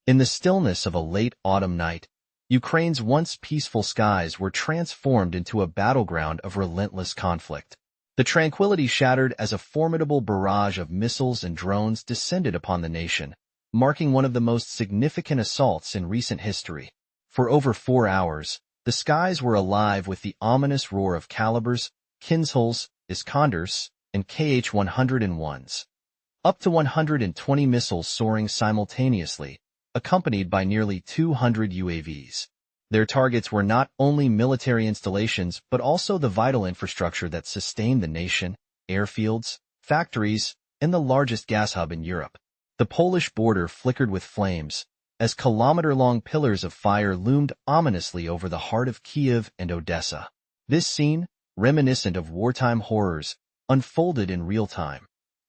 In the stillness of a late autumn night, Ukraine's once peaceful skies were transformed into a battleground of relentless conflict. The tranquility shattered as a formidable barrage of missiles and drones descended upon the nation, marking one of the most significant assaults in recent history. For over 4 hours, the skies were alive with the ominous roar of calibers, Kinzhals, Iskanders, and Kh-101s. Up to 120 missiles soaring simultaneously, accompanied by nearly 200 UAVs. Their targets were not only military installations but also the vital infrastructure that sustained the nation, airfields, factories, and the largest gas hub in Europe. The Polish border flickered with flames, as kilometer-long pillars of fire loomed ominously over the heart of Kyiv and Odessa. This scene, reminiscent of wartime horrors, unfolded in real time,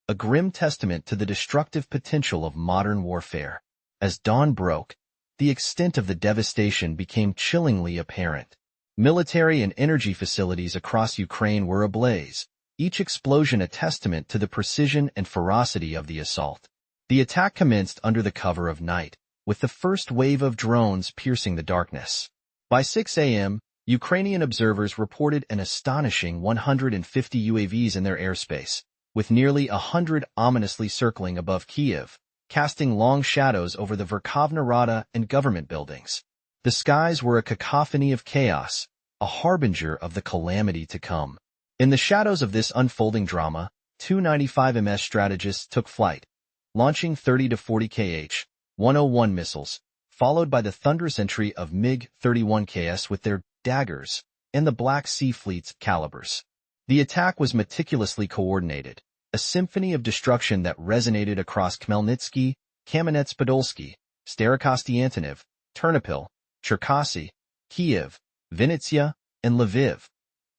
a grim testament to the destructive potential of modern warfare. As dawn broke, the extent of the devastation became chillingly apparent. Military and energy facilities across Ukraine were ablaze, each explosion a testament to the precision and ferocity of the assault. The attack commenced under the cover of night, with the first wave of drones piercing the darkness. By 6 a.m., Ukrainian observers reported an astonishing 150 UAVs in their airspace, with nearly 100 ominously circling above Kyiv, casting long shadows over the Verkhovna Rada and government buildings. The skies were a cacophony of chaos, a harbinger of the calamity to come. In the shadows of this unfolding drama, two 95ms strategists took flight, launching 30 to 40 Kh-101 missiles, followed by the thunderous entry of MiG-31Ks with their daggers and the Black Sea Fleet's calibers. The attack was meticulously coordinated, a symphony of destruction that resonated across Khmelnytsky, Kamenets-Podolsky, Starokostiantynov, Ternopil, Cherkasy, Kyiv, Vinnytsia, and Lviv,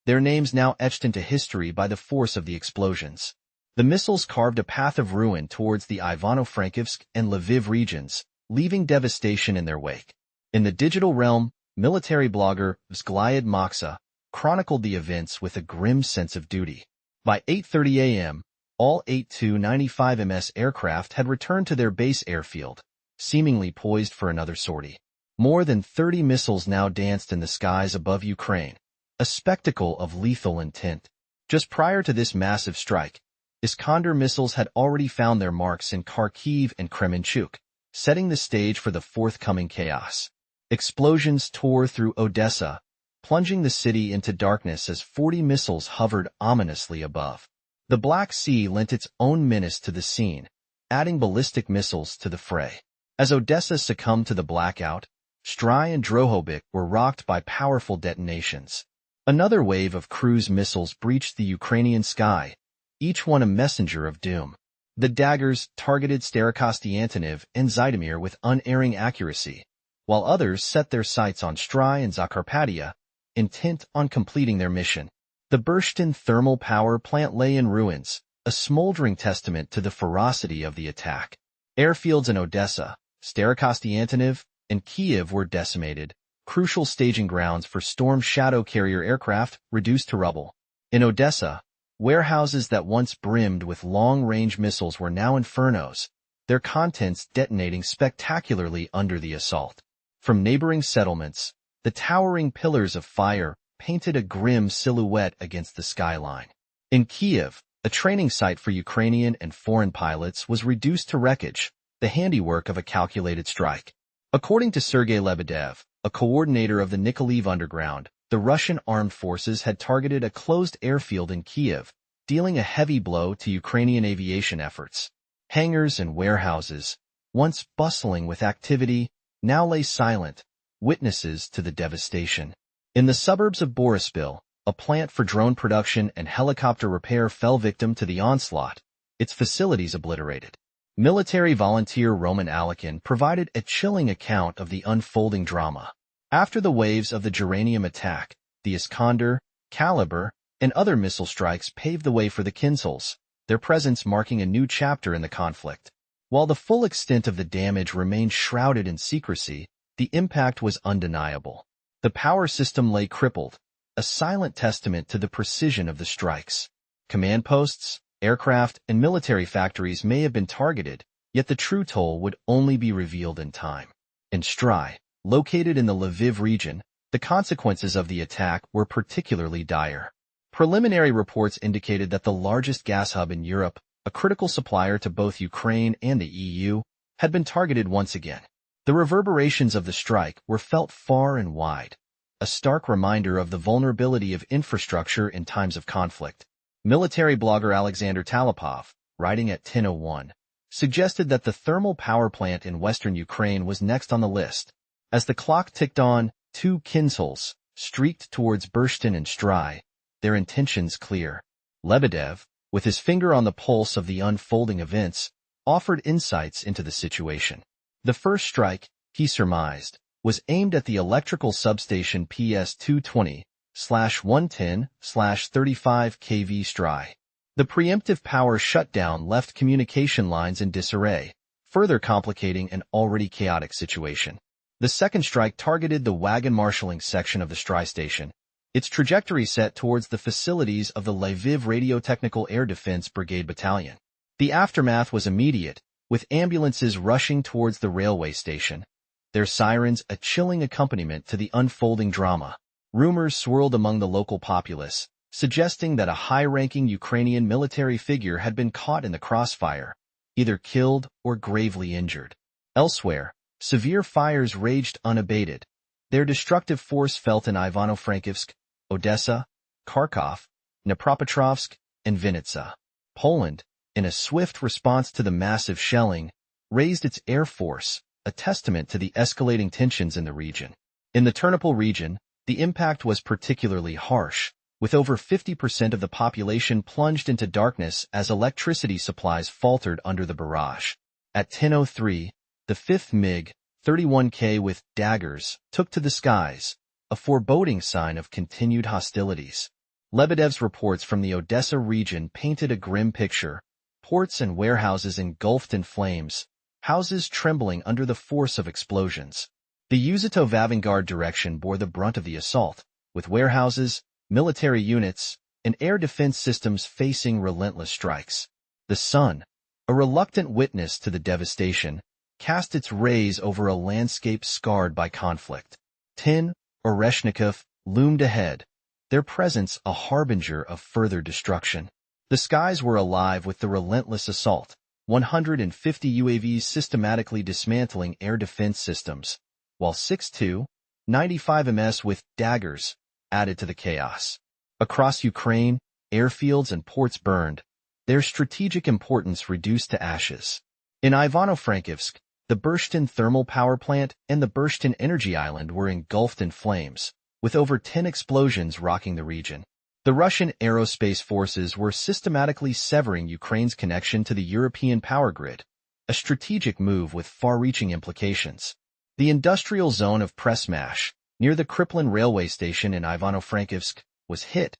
their names now etched into history by the force of the explosions. The missiles carved a path of ruin towards the Ivano-Frankivsk and Lviv regions, leaving devastation in their wake. In the digital realm, military blogger Vzglyad Maksa chronicled the events with a grim sense of duty. By 8:30 a.m., all 8 Tu-95ms aircraft had returned to their base airfield, seemingly poised for another sortie. More than 30 missiles now danced in the skies above Ukraine, a spectacle of lethal intent. Just prior to this massive strike, Iskander missiles had already found their marks in Kharkiv and Kremenchuk, setting the stage for the forthcoming chaos. Explosions tore through Odessa, plunging the city into darkness as 40 missiles hovered ominously above. The Black Sea lent its own menace to the scene, adding ballistic missiles to the fray. As Odessa succumbed to the blackout, Stry and Drohobych were rocked by powerful detonations. Another wave of cruise missiles breached the Ukrainian sky, each one a messenger of doom. The daggers targeted Starokostiantynov and Zhytomyr with unerring accuracy, while others set their sights on Stry and Zakarpattia, intent on completing their mission. The Burshtyn thermal power plant lay in ruins, a smoldering testament to the ferocity of the attack. Airfields in Odessa, Starokostiantynov, and Kyiv were decimated, crucial staging grounds for Storm Shadow carrier aircraft reduced to rubble. In Odessa, warehouses that once brimmed with long-range missiles were now infernos, their contents detonating spectacularly under the assault. From neighboring settlements, the towering pillars of fire painted a grim silhouette against the skyline. In Kyiv, a training site for Ukrainian and foreign pilots was reduced to wreckage, the handiwork of a calculated strike. According to Sergei Lebedev, a coordinator of the Nikolaev Underground, the Russian armed forces had targeted a closed airfield in Kyiv, dealing a heavy blow to Ukrainian aviation efforts. Hangars and warehouses, once bustling with activity, now lay silent, witnesses to the devastation. In the suburbs of Boryspil, a plant for drone production and helicopter repair fell victim to the onslaught, its facilities obliterated. Military volunteer Roman Alekin provided a chilling account of the unfolding drama. After the waves of the geranium attack, the Iskander, Kalibr, and other missile strikes paved the way for the Kinzhals, their presence marking a new chapter in the conflict. While the full extent of the damage remained shrouded in secrecy, the impact was undeniable. The power system lay crippled, a silent testament to the precision of the strikes. Command posts, aircraft, and military factories may have been targeted, Yet the true toll would only be revealed in time. In Stry, located in the Lviv region, the consequences of the attack were particularly dire. Preliminary reports indicated that the largest gas hub in Europe, a critical supplier to both Ukraine and the EU, had been targeted once again. The reverberations of the strike were felt far and wide, a stark reminder of the vulnerability of infrastructure in times of conflict. Military blogger Alexander Talipov, writing at 10:01, suggested that the thermal power plant in western Ukraine was next on the list. As the clock ticked on, two Kinzhals streaked towards Burstin and Stry, their intentions clear. Lebedev, with his finger on the pulse of the unfolding events, offered insights into the situation. The first strike, he surmised, was aimed at the electrical substation PS 220/110/35 kV Stry. The preemptive power shutdown left communication lines in disarray, further complicating an already chaotic situation. The second strike targeted the wagon marshalling section of the Stry station, its trajectory set towards the facilities of the Lviv Radiotechnical Air Defense Brigade Battalion. The aftermath was immediate, with ambulances rushing towards the railway station, their sirens a chilling accompaniment to the unfolding drama. Rumors swirled among the local populace, suggesting that a high-ranking Ukrainian military figure had been caught in the crossfire, either killed or gravely injured. Elsewhere, severe fires raged unabated, their destructive force felt in Ivano-Frankivsk, Odessa, Kharkov, Dnipropetrovsk, and Vinnytsia. Poland, in a swift response to the massive shelling, raised its air force, a testament to the escalating tensions in the region. In the Ternopil region, the impact was particularly harsh, with over 50% of the population plunged into darkness as electricity supplies faltered under the barrage. At 10:03, the 5th MiG-31K with daggers took to the skies, a foreboding sign of continued hostilities. Lebedev's reports from the Odessa region painted a grim picture: ports and warehouses engulfed in flames, houses trembling under the force of explosions. The Uzitov-Avangard direction bore the brunt of the assault, with warehouses, military units, and air defense systems facing relentless strikes. The sun, a reluctant witness to the devastation, cast its rays over a landscape scarred by conflict. Tin, Oreshnikov loomed ahead, their presence a harbinger of further destruction. The skies were alive with the relentless assault, 150 UAVs systematically dismantling air defense systems, while 6.295 ms with daggers added to the chaos. Across Ukraine, airfields and ports burned, their strategic importance reduced to ashes. In Ivano-Frankivsk, the Burstin thermal power plant and the Burstin energy island were engulfed in flames, with over 10 explosions rocking the region. The Russian aerospace forces were systematically severing Ukraine's connection to the European power grid, a strategic move with far-reaching implications. The industrial zone of Pressmash, near the Kriplin railway station in Ivano-Frankivsk, was hit,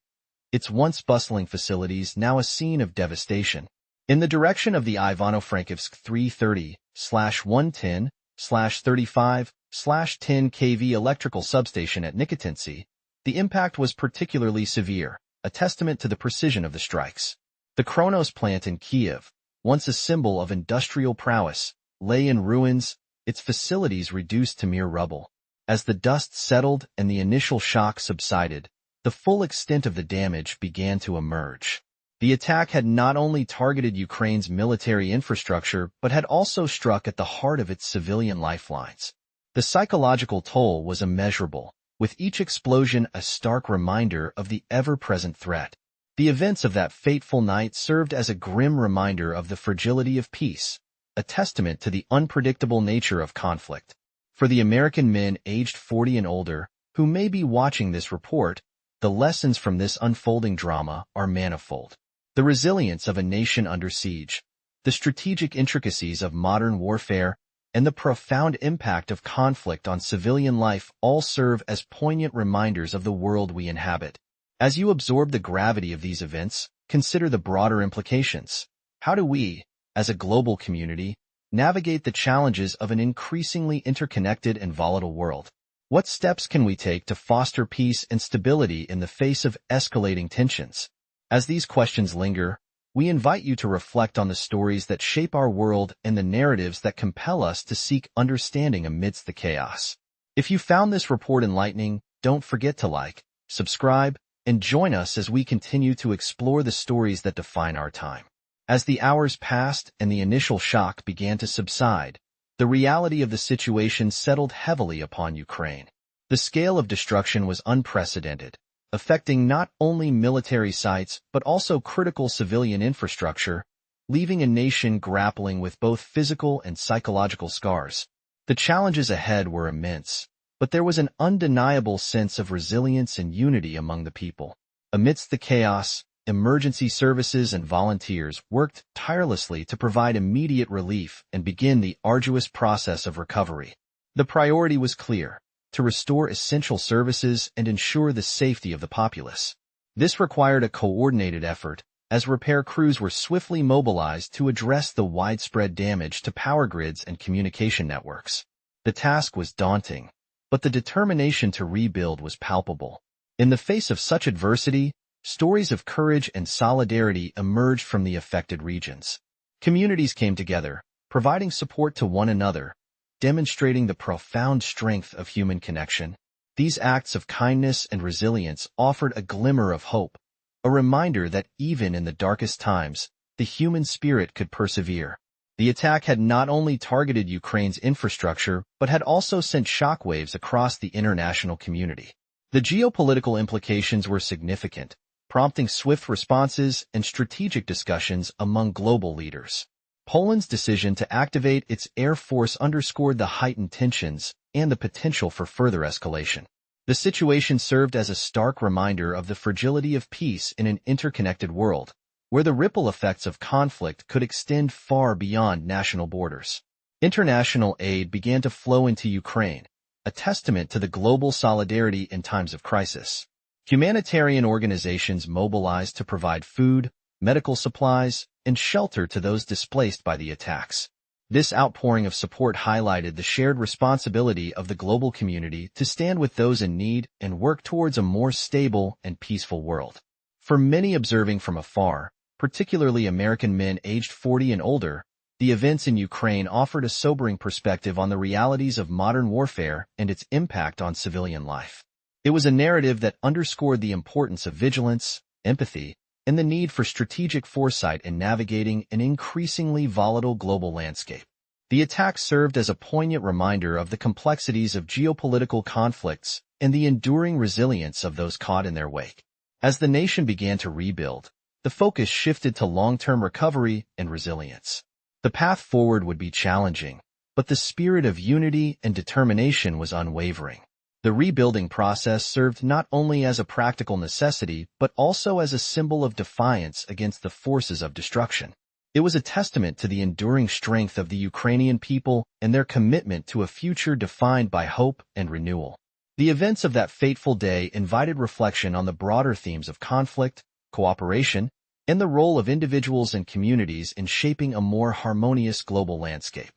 its once bustling facilities now a scene of devastation. In the direction of the Ivano-Frankivsk 330/110/35/10 kV electrical substation at Nikotensy, the impact was particularly severe, a testament to the precision of the strikes. The Kronos plant in Kyiv, once a symbol of industrial prowess, lay in ruins, its facilities reduced to mere rubble. As the dust settled and the initial shock subsided, the full extent of the damage began to emerge. The attack had not only targeted Ukraine's military infrastructure but had also struck at the heart of its civilian lifelines. The psychological toll was immeasurable, with each explosion a stark reminder of the ever-present threat. The events of that fateful night served as a grim reminder of the fragility of peace, a testament to the unpredictable nature of conflict. For the American men aged 40 and older, who may be watching this report, the lessons from this unfolding drama are manifold. The resilience of a nation under siege, the strategic intricacies of modern warfare, and the profound impact of conflict on civilian life all serve as poignant reminders of the world we inhabit. As you absorb the gravity of these events, consider the broader implications. How do we, as a global community, navigate the challenges of an increasingly interconnected and volatile world? What steps can we take to foster peace and stability in the face of escalating tensions? As these questions linger, we invite you to reflect on the stories that shape our world and the narratives that compel us to seek understanding amidst the chaos. If you found this report enlightening, don't forget to like, subscribe, and join us as we continue to explore the stories that define our time. As the hours passed and the initial shock began to subside, the reality of the situation settled heavily upon Ukraine. The scale of destruction was unprecedented, affecting not only military sites but also critical civilian infrastructure, leaving a nation grappling with both physical and psychological scars. The challenges ahead were immense, but there was an undeniable sense of resilience and unity among the people. Amidst the chaos, emergency services and volunteers worked tirelessly to provide immediate relief and begin the arduous process of recovery. The priority was clear: to restore essential services and ensure the safety of the populace. This required a coordinated effort, as repair crews were swiftly mobilized to address the widespread damage to power grids and communication networks. The task was daunting, but the determination to rebuild was palpable. In the face of such adversity, stories of courage and solidarity emerged from the affected regions. Communities came together, providing support to one another, demonstrating the profound strength of human connection. These acts of kindness and resilience offered a glimmer of hope, a reminder that even in the darkest times, the human spirit could persevere. The attack had not only targeted Ukraine's infrastructure, but had also sent shockwaves across the international community. The geopolitical implications were significant, prompting swift responses and strategic discussions among global leaders. Poland's decision to activate its air force underscored the heightened tensions and the potential for further escalation. The situation served as a stark reminder of the fragility of peace in an interconnected world, where the ripple effects of conflict could extend far beyond national borders. International aid began to flow into Ukraine, a testament to the global solidarity in times of crisis. Humanitarian organizations mobilized to provide food, medical supplies, and shelter to those displaced by the attacks. This outpouring of support highlighted the shared responsibility of the global community to stand with those in need and work towards a more stable and peaceful world. For many observing from afar, particularly American men aged 40 and older, the events in Ukraine offered a sobering perspective on the realities of modern warfare and its impact on civilian life. It was a narrative that underscored the importance of vigilance, empathy, and the need for strategic foresight in navigating an increasingly volatile global landscape. The attack served as a poignant reminder of the complexities of geopolitical conflicts and the enduring resilience of those caught in their wake. As the nation began to rebuild, the focus shifted to long-term recovery and resilience. The path forward would be challenging, but the spirit of unity and determination was unwavering. The rebuilding process served not only as a practical necessity but also as a symbol of defiance against the forces of destruction. It was a testament to the enduring strength of the Ukrainian people and their commitment to a future defined by hope and renewal. The events of that fateful day invited reflection on the broader themes of conflict, cooperation, and the role of individuals and communities in shaping a more harmonious global landscape.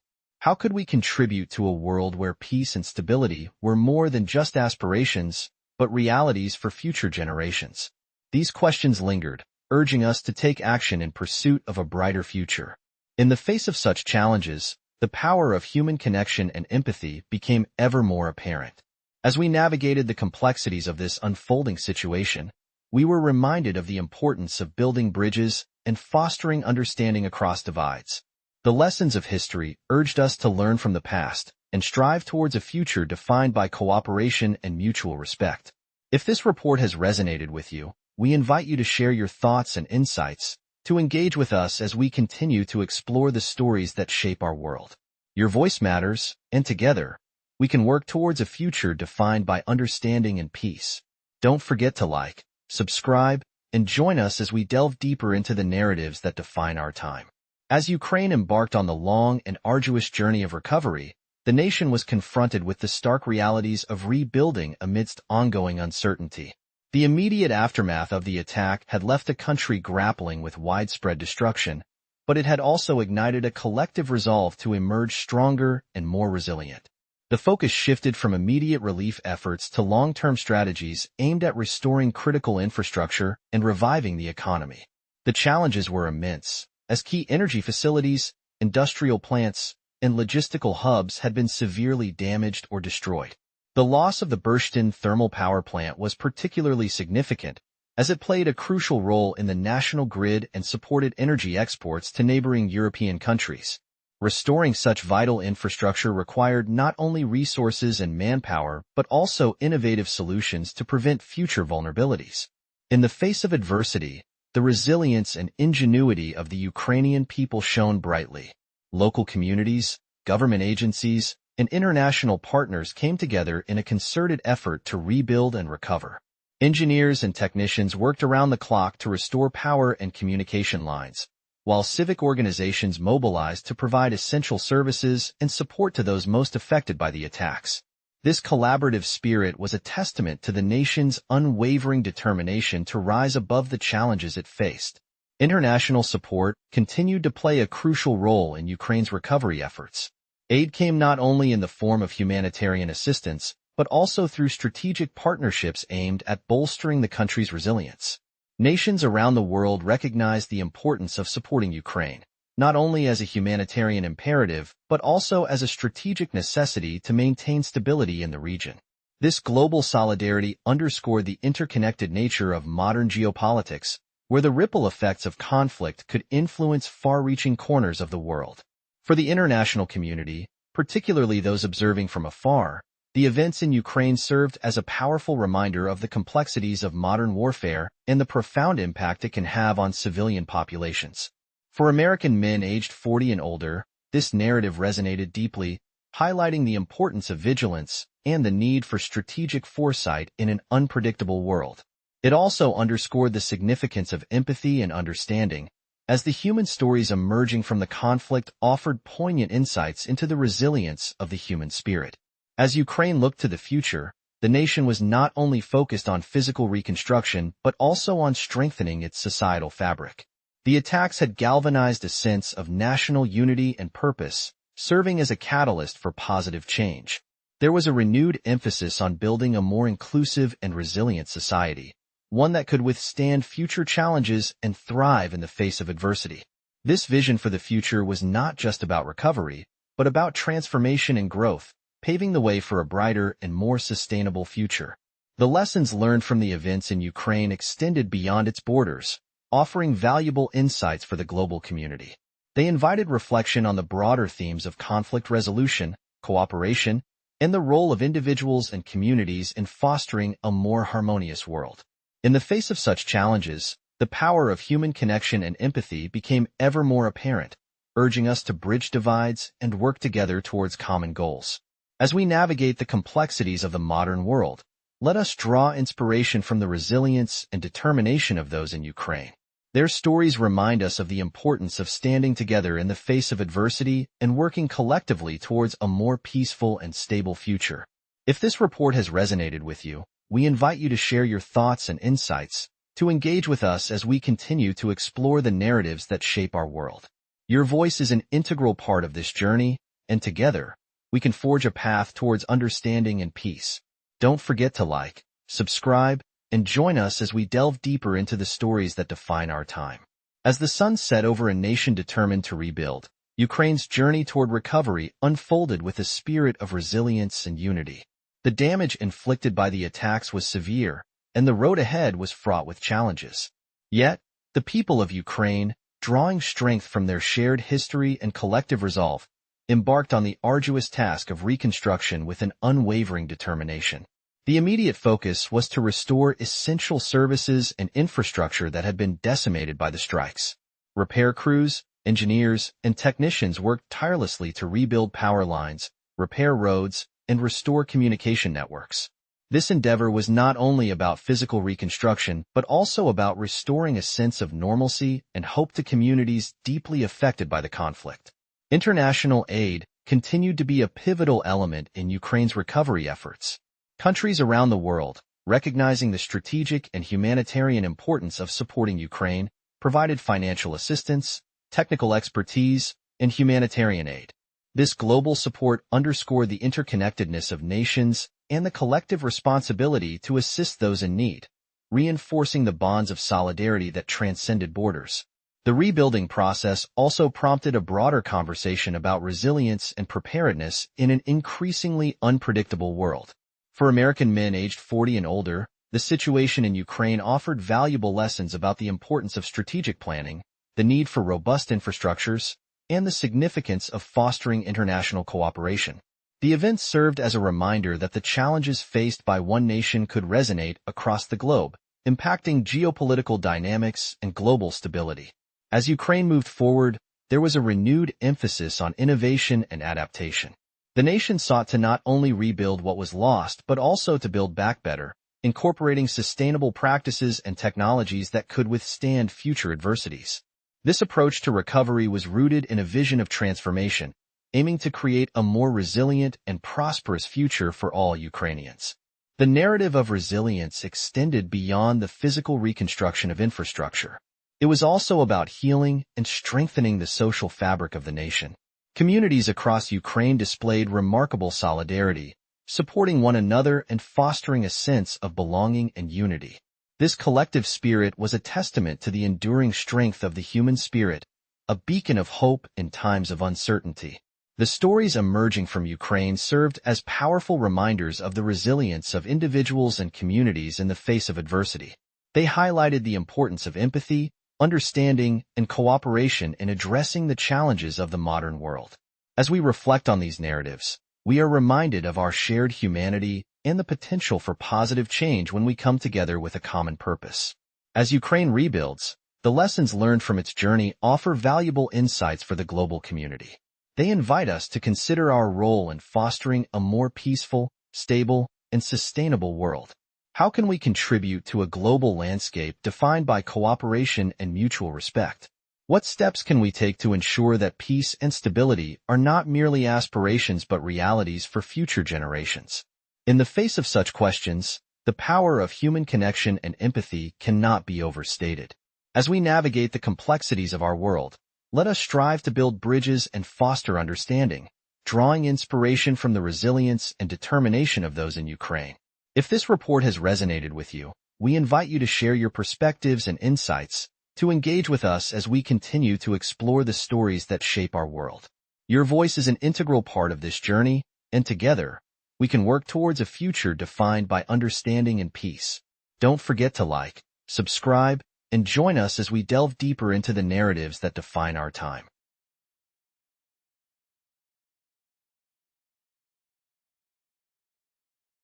How could we contribute to a world where peace and stability were more than just aspirations, but realities for future generations? These questions lingered, urging us to take action in pursuit of a brighter future. In the face of such challenges, the power of human connection and empathy became ever more apparent. As we navigated the complexities of this unfolding situation, we were reminded of the importance of building bridges and fostering understanding across divides. The lessons of history urged us to learn from the past and strive towards a future defined by cooperation and mutual respect. If this report has resonated with you, we invite you to share your thoughts and insights, to engage with us as we continue to explore the stories that shape our world. Your voice matters, and together, we can work towards a future defined by understanding and peace. Don't forget to like, subscribe, and join us as we delve deeper into the narratives that define our time. As Ukraine embarked on the long and arduous journey of recovery, the nation was confronted with the stark realities of rebuilding amidst ongoing uncertainty. The immediate aftermath of the attack had left the country grappling with widespread destruction, but it had also ignited a collective resolve to emerge stronger and more resilient. The focus shifted from immediate relief efforts to long-term strategies aimed at restoring critical infrastructure and reviving the economy. The challenges were immense, as key energy facilities, industrial plants, and logistical hubs had been severely damaged or destroyed. The loss of the Burstin thermal power plant was particularly significant, as it played a crucial role in the national grid and supported energy exports to neighboring European countries. Restoring such vital infrastructure required not only resources and manpower, but also innovative solutions to prevent future vulnerabilities. In the face of adversity, the resilience and ingenuity of the Ukrainian people shone brightly. Local communities, government agencies, and international partners came together in a concerted effort to rebuild and recover. Engineers and technicians worked around the clock to restore power and communication lines, while civic organizations mobilized to provide essential services and support to those most affected by the attacks. This collaborative spirit was a testament to the nation's unwavering determination to rise above the challenges it faced. International support continued to play a crucial role in Ukraine's recovery efforts. Aid came not only in the form of humanitarian assistance, but also through strategic partnerships aimed at bolstering the country's resilience. Nations around the world recognized the importance of supporting Ukraine, not only as a humanitarian imperative, but also as a strategic necessity to maintain stability in the region. This global solidarity underscored the interconnected nature of modern geopolitics, where the ripple effects of conflict could influence far-reaching corners of the world. For the international community, particularly those observing from afar, the events in Ukraine served as a powerful reminder of the complexities of modern warfare and the profound impact it can have on civilian populations. For American men aged 40 and older, this narrative resonated deeply, highlighting the importance of vigilance and the need for strategic foresight in an unpredictable world. It also underscored the significance of empathy and understanding, as the human stories emerging from the conflict offered poignant insights into the resilience of the human spirit. As Ukraine looked to the future, the nation was not only focused on physical reconstruction but also on strengthening its societal fabric. The attacks had galvanized a sense of national unity and purpose, serving as a catalyst for positive change. There was a renewed emphasis on building a more inclusive and resilient society, one that could withstand future challenges and thrive in the face of adversity. This vision for the future was not just about recovery, but about transformation and growth, paving the way for a brighter and more sustainable future. The lessons learned from the events in Ukraine extended beyond its borders, offering valuable insights for the global community. They invited reflection on the broader themes of conflict resolution, cooperation, and the role of individuals and communities in fostering a more harmonious world. In the face of such challenges, the power of human connection and empathy became ever more apparent, urging us to bridge divides and work together towards common goals. As we navigate the complexities of the modern world, let us draw inspiration from the resilience and determination of those in Ukraine. Their stories remind us of the importance of standing together in the face of adversity and working collectively towards a more peaceful and stable future. If this report has resonated with you, we invite you to share your thoughts and insights, to engage with us as we continue to explore the narratives that shape our world. Your voice is an integral part of this journey, and together, we can forge a path towards understanding and peace. Don't forget to like, subscribe, and join us as we delve deeper into the stories that define our time. As the sun set over a nation determined to rebuild, Ukraine's journey toward recovery unfolded with a spirit of resilience and unity. The damage inflicted by the attacks was severe, and the road ahead was fraught with challenges. Yet, the people of Ukraine, drawing strength from their shared history and collective resolve, embarked on the arduous task of reconstruction with an unwavering determination. The immediate focus was to restore essential services and infrastructure that had been decimated by the strikes. Repair crews, engineers, and technicians worked tirelessly to rebuild power lines, repair roads, and restore communication networks. This endeavor was not only about physical reconstruction, but also about restoring a sense of normalcy and hope to communities deeply affected by the conflict. International aid continued to be a pivotal element in Ukraine's recovery efforts. Countries around the world, recognizing the strategic and humanitarian importance of supporting Ukraine, provided financial assistance, technical expertise, and humanitarian aid. This global support underscored the interconnectedness of nations and the collective responsibility to assist those in need. reinforcing the bonds of solidarity that transcended borders. The rebuilding process also prompted a broader conversation about resilience and preparedness in an increasingly unpredictable world. For American men aged 40 and older, the situation in Ukraine offered valuable lessons about the importance of strategic planning, the need for robust infrastructures, and the significance of fostering international cooperation. The event served as a reminder that the challenges faced by one nation could resonate across the globe, impacting geopolitical dynamics and global stability. As Ukraine moved forward, there was a renewed emphasis on innovation and adaptation. The nation sought to not only rebuild what was lost but also to build back better, incorporating sustainable practices and technologies that could withstand future adversities. This approach to recovery was rooted in a vision of transformation, aiming to create a more resilient and prosperous future for all Ukrainians. The narrative of resilience extended beyond the physical reconstruction of infrastructure. It was also about healing and strengthening the social fabric of the nation. Communities across Ukraine displayed remarkable solidarity, supporting one another and fostering a sense of belonging and unity. This collective spirit was a testament to the enduring strength of the human spirit, a beacon of hope in times of uncertainty. The stories emerging from Ukraine served as powerful reminders of the resilience of individuals and communities in the face of adversity. They highlighted the importance of empathy, understanding, and cooperation in addressing the challenges of the modern world. As we reflect on these narratives, we are reminded of our shared humanity and the potential for positive change when we come together with a common purpose. As Ukraine rebuilds, the lessons learned from its journey offer valuable insights for the global community. They invite us to consider our role in fostering a more peaceful, stable, and sustainable world. How can we contribute to a global landscape defined by cooperation and mutual respect? What steps can we take to ensure that peace and stability are not merely aspirations but realities for future generations? In the face of such questions, the power of human connection and empathy cannot be overstated. As we navigate the complexities of our world, let us strive to build bridges and foster understanding, drawing inspiration from the resilience and determination of those in Ukraine. If this report has resonated with you, we invite you to share your perspectives and insights, to engage with us as we continue to explore the stories that shape our world. Your voice is an integral part of this journey, and together, we can work towards a future defined by understanding and peace. Don't forget to like, subscribe, and join us as we delve deeper into the narratives that define our time.